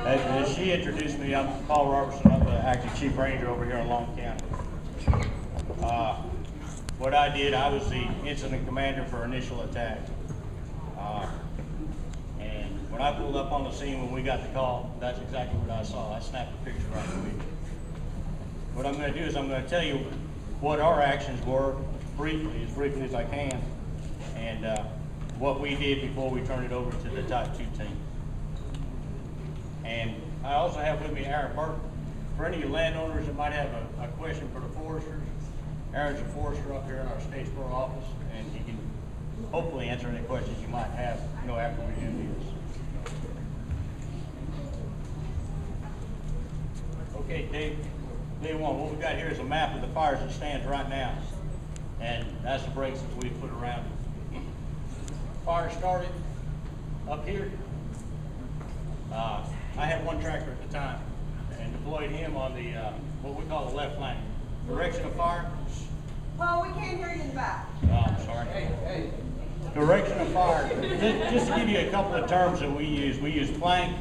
As she introduced me, I'm Paul Robertson. I'm the acting chief ranger over here in Long County. What I did, I was the incident commander for initial attack. And when I pulled up on the scene when we got the call, that's exactly what I saw. I snapped a picture right away. What I'm going to do is I'm going to tell you what our actions were briefly as I can, and what we did before we turned it over to the Type 2 team. And I also have with me Aaron Burke. For any landowners that might have a question for the foresters, Aaron's a forester up here in our Statesboro office, and he can hopefully answer any questions you might have, after we do this. Okay, Dave, day one, what we got here is a map of the fires that stands right now, and that's the breaks that we put around it. Fire started up here. I had one tractor at the time and deployed him on the what we call the left flank. Direction of fire. Paul, we can't hear you in the back. Oh, I'm sorry. Hey. Direction of fire. Just to give you a couple of terms that we use flank,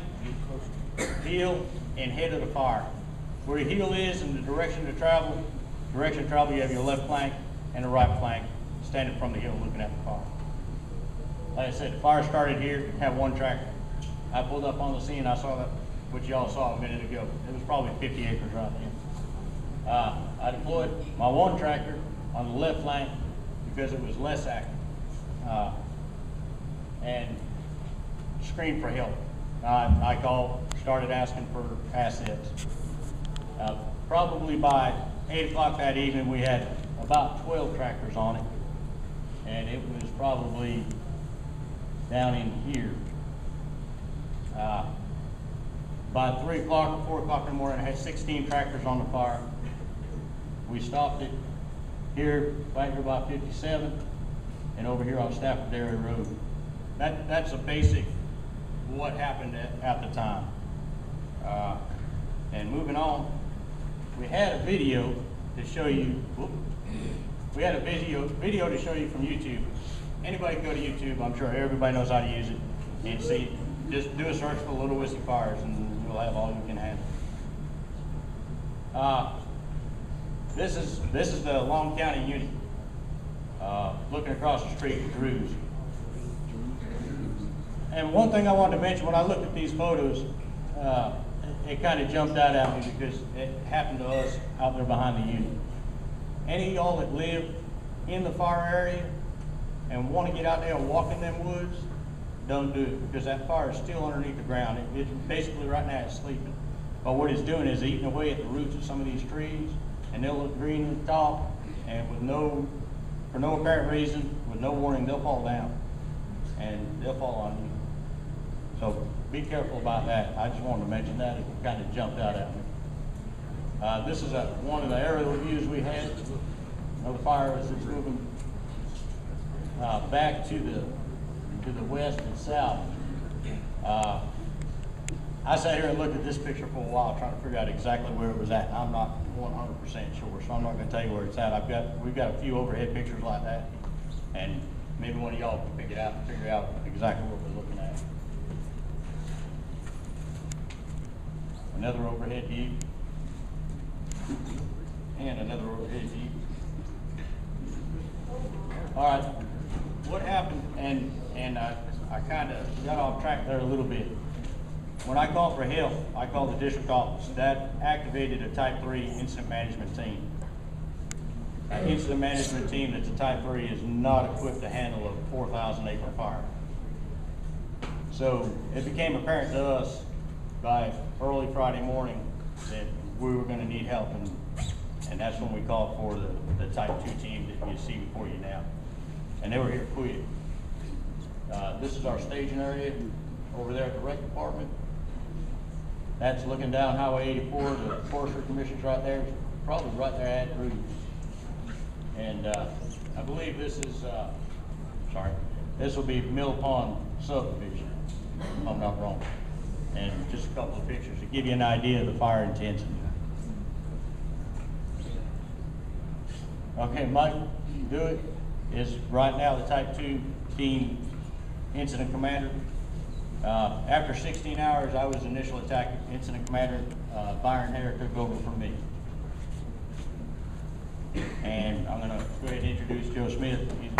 heel, and head of the fire. Where your heel is and the direction of travel, you have your left flank and the right flank standing from the hill looking at the fire. Like I said, the fire started here, had one tractor. I pulled up on the scene, I saw that, what y'all saw a minute ago. It was probably 50 acres right there. I deployed my one tractor on the left flank because it was less active, and screamed for help. I called, started asking for assets. Probably by 8 o'clock that evening, we had about 12 tractors on it, and it was probably down in here. By 3 o'clock or 4 o'clock in the morning, I had 16 tractors on the fire. We stopped it here, right here by 57, and over here on Stafford Dairy Road. That's a basic what happened at the time. And moving on, we had a video to show you. We had a video to show you from YouTube. Anybody can go to YouTube. I'm sure everybody knows how to use it and see. Just do a search for Ludowici fires, and you'll have all you can handle. This is the Long County unit. Looking across the street at Drew's. And one thing I wanted to mention when I looked at these photos, it kind of jumped out at me because it happened to us out there behind the unit. Any of y'all that live in the fire area and want to get out there and walk in them woods, don't do it, because that fire is still underneath the ground. It's basically right now it's sleeping. But what it's doing is eating away at the roots of some of these trees, and they'll look green at the top, and for no apparent reason, with no warning, they'll fall down, and they'll fall on you. So be careful about that. I just wanted to mention that. It kind of jumped out at me. This is one of the aerial views we had of the fire as it's moving back to the west and south. I sat here and looked at this picture for a while trying to figure out exactly where it was at. I'm not 100% sure, so I'm not going to tell you where it's at. We've got a few overhead pictures like that, and maybe one of y'all can pick it out and figure out exactly what we're looking at. Another overhead view, and another overhead view. All right, what happened, and I kind of got off track there a little bit. When I called for help, I called the district office. That activated a Type 3 incident management team. An incident management team that's a Type 3 is not equipped to handle a 4,000 acre fire. So it became apparent to us by early Friday morning that we were going to need help, and that's when we called for the Type 2 team that you see before you now. And they were here quick. This is our staging area over there at the rec department. That's looking down Highway 84. The Forestry Commission's right there, probably right there at Drew's. And I believe this is, this will be Mill Pond subdivision, if I'm not wrong. And just a couple of pictures to give you an idea of the fire intensity. Okay, Mike Dewitt is right now the Type 2 team incident commander. After 16 hours, I was initial attack incident commander. Byron Hare took over from me. And I'm gonna go ahead and introduce Joe Smith. He's